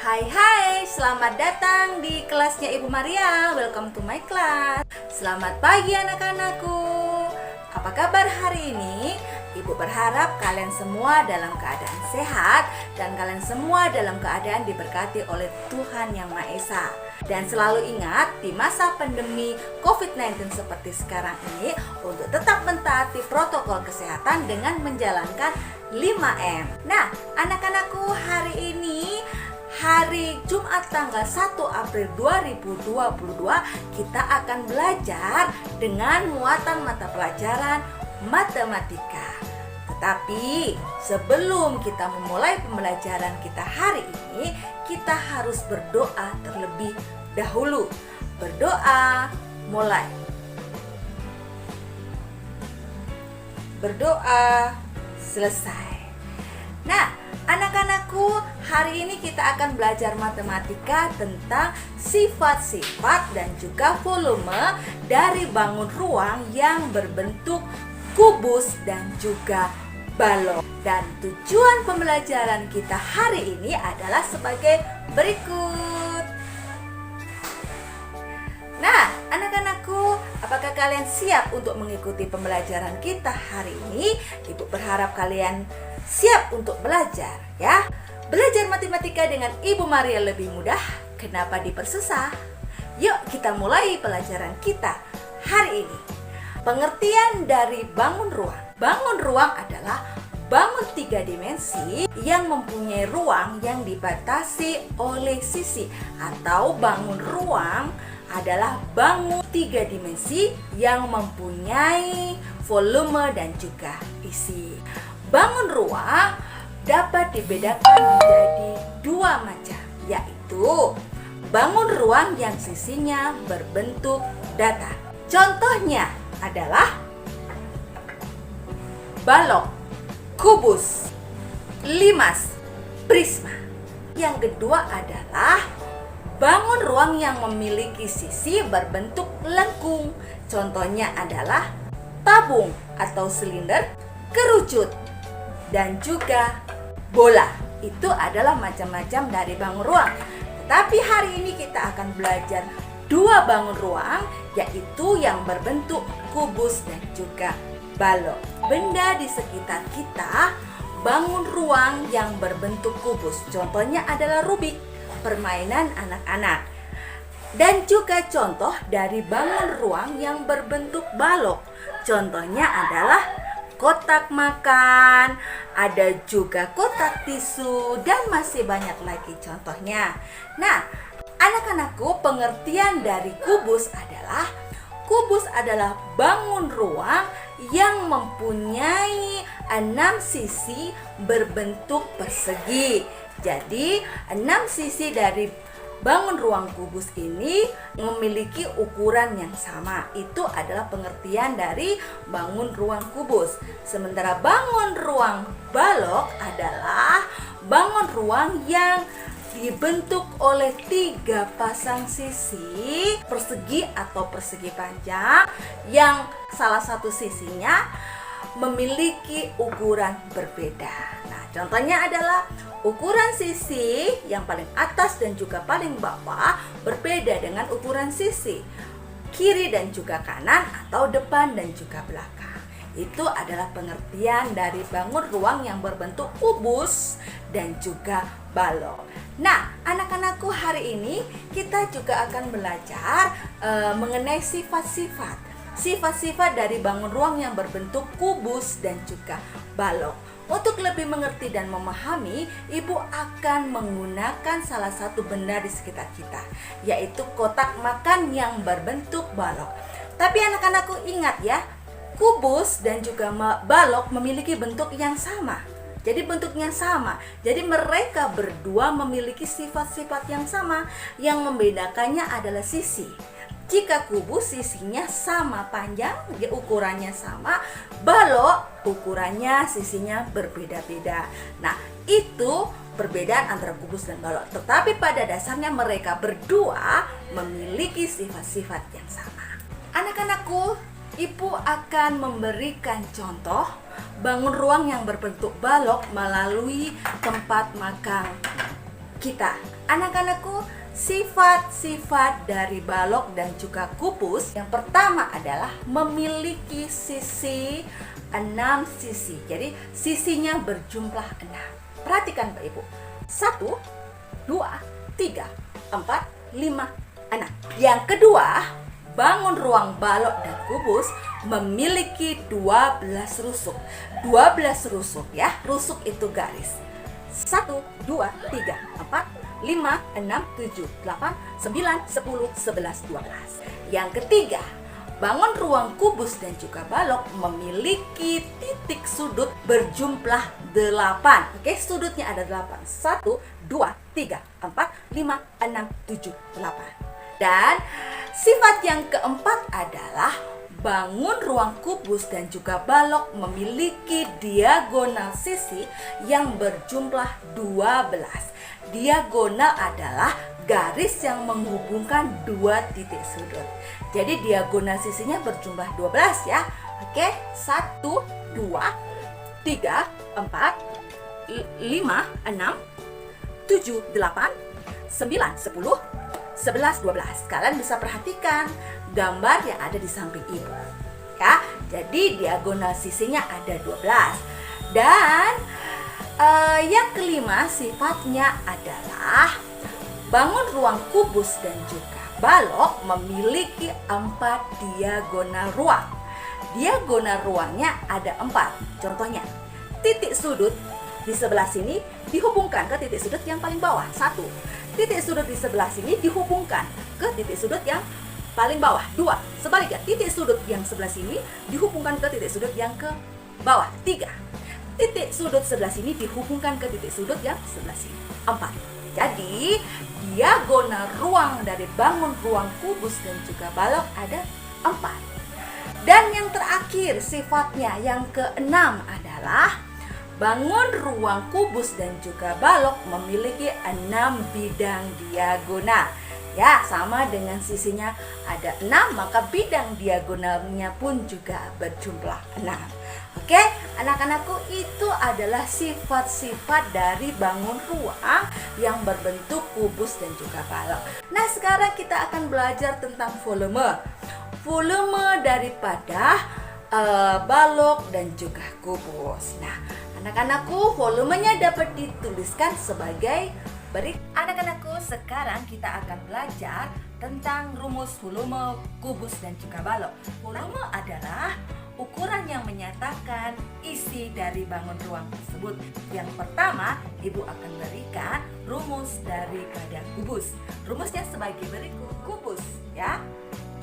Hai, selamat datang di kelasnya Ibu Maria. Welcome to my class. Selamat pagi anak-anakku. Apa kabar hari ini? Ibu berharap kalian semua dalam keadaan sehat dan kalian semua dalam keadaan diberkati oleh Tuhan Yang Maha Esa. Dan selalu ingat di masa pandemi COVID-19 seperti sekarang ini untuk tetap mentaati protokol kesehatan dengan menjalankan 5M. Nah, anak-anakku, hari ini hari Jumat tanggal 1 April 2022 kita akan belajar dengan muatan mata pelajaran matematika. Tetapi sebelum kita memulai pembelajaran kita hari ini, kita harus berdoa terlebih dahulu. Berdoa, mulai. Berdoa, selesai. Nah, anak-anakku, hari ini kita akan belajar matematika tentang sifat-sifat dan juga volume dari bangun ruang yang berbentuk kubus dan juga balok. Dan tujuan pembelajaran kita hari ini adalah sebagai berikut. Nah, anak-anakku, apakah kalian siap untuk mengikuti pembelajaran kita hari ini? Ibu berharap kalian siap untuk belajar, ya. Belajar matematika dengan Ibu Maria lebih mudah, kenapa dipersusah? Yuk kita mulai pelajaran kita hari ini. Pengertian dari bangun ruang. Bangun ruang adalah bangun 3 dimensi yang mempunyai ruang yang dibatasi oleh sisi, atau bangun ruang adalah bangun 3 dimensi yang mempunyai volume dan juga isi. Bangun ruang dapat dibedakan menjadi 2 macam, yaitu bangun ruang yang sisinya berbentuk datar. Contohnya adalah balok, kubus, limas, prisma. Yang kedua adalah bangun ruang yang memiliki sisi berbentuk lengkung. Contohnya adalah tabung atau silinder, kerucut, dan juga bola. Itu adalah macam-macam dari bangun ruang. Tetapi hari ini kita akan belajar 2 bangun ruang, yaitu yang berbentuk kubus dan juga balok. Benda di sekitar kita bangun ruang yang berbentuk kubus. Contohnya adalah Rubik, permainan anak-anak. Dan juga contoh dari bangun ruang yang berbentuk balok. Contohnya adalah kotak makan, ada juga kotak tisu, dan masih banyak lagi contohnya. Nah, anak-anakku, pengertian dari kubus adalah bangun ruang yang mempunyai 6 sisi berbentuk persegi. Jadi, 6 sisi dari bangun ruang kubus ini memiliki ukuran yang sama. Itu adalah pengertian dari bangun ruang kubus. Sementara bangun ruang balok adalah bangun ruang yang dibentuk oleh 3 pasang sisi persegi atau persegi panjang, yang salah satu sisinya memiliki ukuran berbeda. Nah, contohnya adalah ukuran sisi yang paling atas dan juga paling bawah berbeda dengan ukuran sisi kiri dan juga kanan, atau depan dan juga belakang. Itu adalah pengertian dari bangun ruang yang berbentuk kubus dan juga balok. Nah, anak-anakku, hari ini kita juga akan belajar mengenai sifat-sifat dari bangun ruang yang berbentuk kubus dan juga balok. Untuk lebih mengerti dan memahami, Ibu akan menggunakan salah satu benda di sekitar kita, yaitu kotak makan yang berbentuk balok. Tapi anak-anakku ingat ya, kubus dan juga balok memiliki bentuk yang sama. Jadi bentuknya sama. Jadi mereka berdua memiliki sifat-sifat yang sama. Yang membedakannya adalah sisi. Jika kubus sisinya sama panjang, ukurannya sama. Balok ukurannya sisinya berbeda-beda. Nah, itu perbedaan antara kubus dan balok. Tetapi pada dasarnya mereka berdua memiliki sifat-sifat yang sama. Anak-anakku, Ibu akan memberikan contoh bangun ruang yang berbentuk balok melalui tempat makan kita. Anak-anakku, sifat-sifat dari balok dan juga kubus yang pertama adalah memiliki sisi 6 sisi. Jadi sisinya berjumlah 6. Perhatikan Bapak Ibu. 1, 2, 3, 4, 5, 6. Yang kedua, bangun ruang balok dan kubus memiliki 12 rusuk. 12 rusuk ya. Rusuk itu garis. 1, 2, 3, 4, 5, 6, 7, 8, 9, 10, 11, 12. Yang ketiga, bangun ruang kubus dan juga balok memiliki titik sudut berjumlah 8. Oke, sudutnya ada 8. 1, 2, 3, 4, 5, 6, 7, 8. Dan sifat yang keempat adalah bangun ruang kubus dan juga balok memiliki diagonal sisi yang berjumlah 12. Diagonal adalah garis yang menghubungkan dua titik sudut. Jadi diagonal sisinya berjumlah 12 ya. Oke, 1, 2, 3, 4, 5, 6, 7, 8, 9, 10, 11, 12. Kalian bisa perhatikan gambar yang ada di samping ibu ya. Jadi diagonal sisinya ada 12. Dan yang kelima sifatnya adalah bangun ruang kubus dan juga balok memiliki 4 diagonal ruang. Diagonal ruangnya ada 4. Contohnya, titik sudut di sebelah sini dihubungkan ke titik sudut yang paling bawah. 1. Titik sudut di sebelah sini dihubungkan ke titik sudut yang paling bawah. 2. Sebaliknya, titik sudut yang sebelah sini dihubungkan ke titik sudut yang ke bawah. 3. Titik sudut sebelah sini dihubungkan ke titik sudut yang sebelah sini. 4. Jadi, diagonal ruang dari bangun ruang kubus dan juga balok ada 4. Dan yang terakhir sifatnya yang keenam adalah bangun ruang kubus dan juga balok memiliki 6 bidang diagonal. Ya, sama dengan sisinya ada 6, maka bidang diagonalnya pun juga berjumlah 6. Oke, anak-anakku, itu adalah sifat-sifat dari bangun ruang yang berbentuk kubus dan juga balok. Nah, sekarang kita akan belajar tentang volume. Volume daripada balok dan juga kubus. Nah, anak-anakku, volumenya dapat dituliskan sebagai berikut. Anak-anakku, sekarang kita akan belajar tentang rumus volume kubus dan juga balok. Volume adalah ukuran yang menyatakan isi dari bangun ruang tersebut. Yang pertama, ibu akan berikan rumus daripada kubus. Rumusnya sebagai berikut. Kubus ya.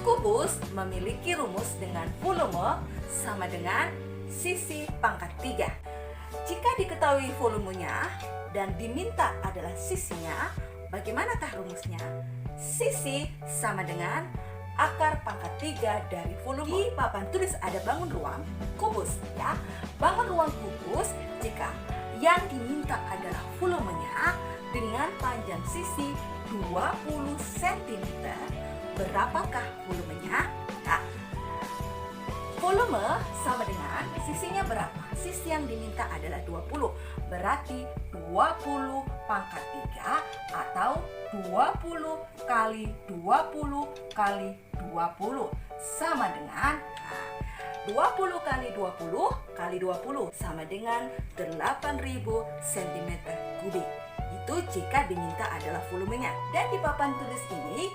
Kubus memiliki rumus dengan volume sama dengan sisi pangkat 3. Jika diketahui volumenya dan diminta adalah sisinya, bagaimanakah rumusnya? Sisi sama dengan akar pangkat 3 dari volume. Di papan tulis ada bangun ruang kubus ya. Bangun ruang kubus jika yang diminta adalah volumenya dengan panjang sisi 20 cm. Berapakah volumenya? Nah, volume sama dengan sisinya berapa? Sisi yang diminta adalah 20. Berarti 20 pangkat 3 atau 20 kali 20 kali 20 sama dengan 20 kali 20 kali 20 sama dengan 8000 cm3. Itu jika diminta adalah volumenya. Dan di papan tulis ini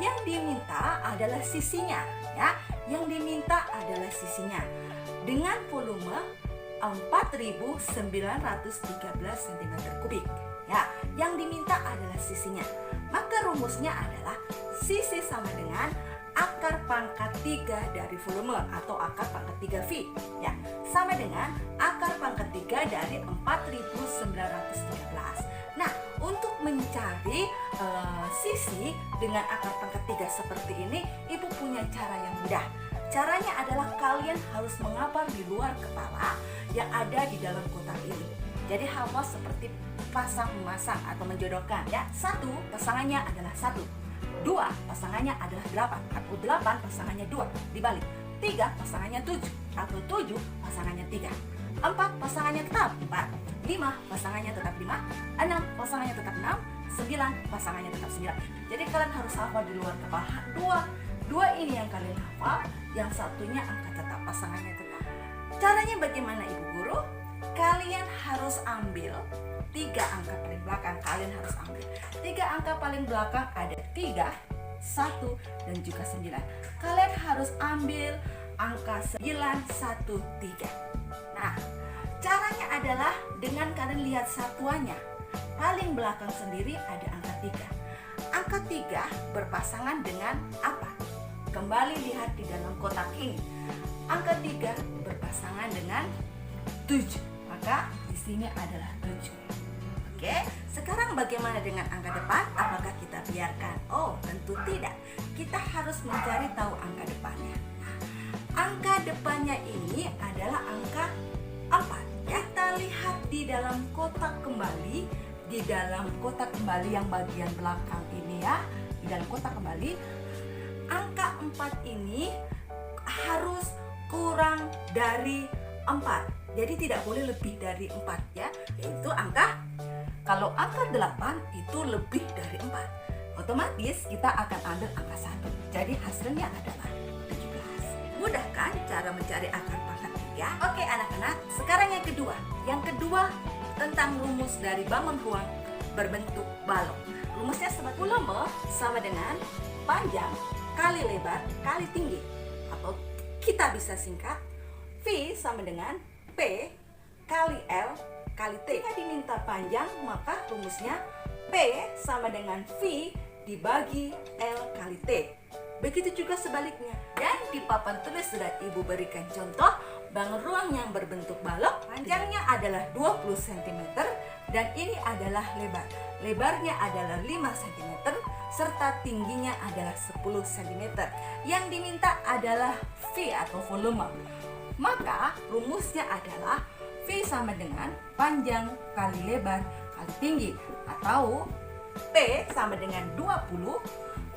yang diminta adalah sisinya ya. Yang diminta adalah sisinya dengan volume 4913 cm3 ya. Yang diminta adalah sisinya. Maka rumusnya adalah sisi sama dengan akar pangkat 3 dari volume atau akar pangkat 3 V ya. Sama dengan akar pangkat 3 dari 4913. Nah, untuk mencari sisi dengan akar pangkat 3 seperti ini, ibu punya cara yang mudah. Caranya adalah kalian harus mengapar di luar kepala yang ada di dalam kotak ini. Jadi hafal seperti pasang-memasang atau menjodohkan ya. 1 pasangannya adalah 1, 2 pasangannya adalah 8 atau 8 pasangannya 2 dibalik, 3 pasangannya 7 atau 7 pasangannya 3, 4 pasangannya tetap 4, 5 pasangannya tetap 5, 6 pasangannya tetap 6, 9, pasangannya tetap 9. Jadi kalian harus hafal di luar kepala. Dua ini yang kalian hafal, yang satunya angka tetap, pasangannya tetap. Caranya bagaimana Ibu Guru? Kalian harus ambil 3 angka paling belakang. Kalian harus ambil 3 angka paling belakang, ada 3, 1, dan juga 9. Kalian harus ambil angka 9, 1, 3. Nah, caranya adalah dengan kalian lihat satuannya. Paling belakang sendiri ada angka 3. Angka 3 berpasangan dengan apa? Kembali lihat di dalam kotak ini. Angka 3 berpasangan dengan 7. Maka di sini adalah 7. Oke, sekarang bagaimana dengan angka depan? Apakah kita biarkan? Oh, tentu tidak. Kita harus mencari tahu angka depannya. Angka depannya ini adalah angka 4. Ya, kita lihat di dalam kotak kembali, di dalam kotak kembali yang bagian belakang ini ya. Di dalam kotak kembali, angka 4 ini harus kurang dari 4. Jadi tidak boleh lebih dari 4 ya. Yaitu kalau angka 8 itu lebih dari 4. Otomatis kita akan ambil angka 1. Jadi hasilnya adalah 17. Mudah kan cara mencari akar pangkat 3? Oke anak-anak, sekarang yang kedua. Yang kedua tentang rumus dari bangun ruang berbentuk balok. Rumusnya seperti volume sama dengan panjang kali lebar kali tinggi. Atau kita bisa singkat V sama dengan P kali L kali T. Jika diminta panjang, maka rumusnya P sama dengan V dibagi L kali T. Begitu juga sebaliknya. Dan di papan tulis sudah Ibu berikan contoh bangun ruang yang berbentuk balok. Panjangnya adalah 20 cm dan ini adalah lebar. Lebarnya adalah 5 cm serta tingginya adalah 10 cm. Yang diminta adalah V atau volume. Maka rumusnya adalah V sama dengan panjang kali lebar kali tinggi, atau P sama dengan 20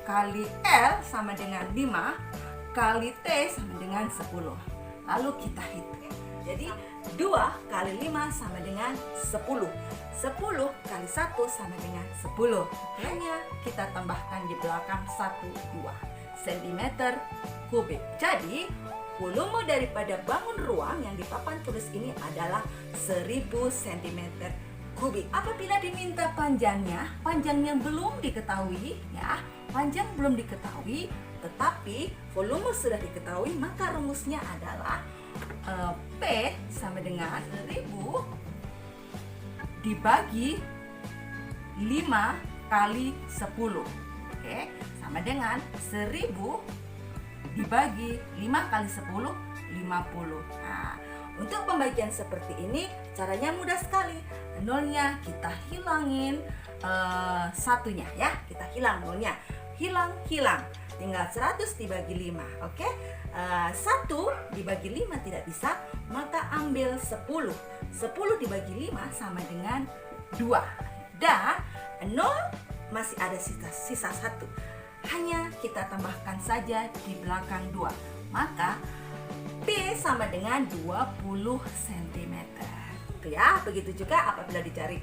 kali L sama dengan 5 kali T sama dengan 10. Lalu kita hitung. Jadi 2 kali 5 sama dengan 10. 10 kali 1 sama dengan 10. Hanya kita tambahkan di belakang 1, 2 cm kubik. Jadi volume daripada bangun ruang yang di papan tulis ini adalah 1000 cm kubik. Apabila diminta panjangnya belum diketahui ya, panjang belum diketahui, tetapi volume sudah diketahui, maka rumusnya adalah P sama dengan 1000 dibagi 5 kali 10. Oke, sama dengan 1000 dibagi 5 kali 10, 50. Nah, untuk pembagian seperti ini caranya mudah sekali. Nolnya kita hilangin, satunya ya, kita hilang nolnya. Hilang. Tinggal 100 dibagi 5, oke? 1 dibagi 5 tidak bisa, maka ambil 10. 10 dibagi 5 sama dengan 2. Dan 0 masih ada sisa 1. Hanya kita tambahkan saja di belakang 2. Maka P sama dengan 20 cm. Itu ya, begitu juga apabila dicari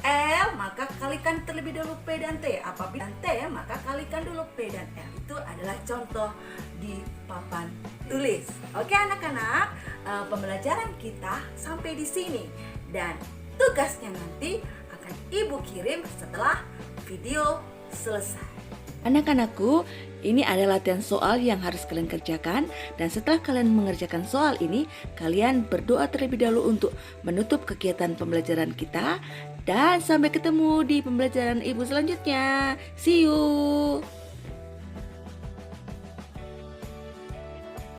L, maka kalikan terlebih dahulu P dan T. Apabila T, maka kalikan dulu P dan L. Itu adalah contoh di papan tulis. Oke anak-anak, pembelajaran kita sampai di sini. Dan tugasnya nanti akan Ibu kirim setelah video selesai. Anak-anakku, ini adalah latihan soal yang harus kalian kerjakan, dan setelah kalian mengerjakan soal ini, kalian berdoa terlebih dahulu untuk menutup kegiatan pembelajaran kita, dan sampai ketemu di pembelajaran Ibu selanjutnya. See you!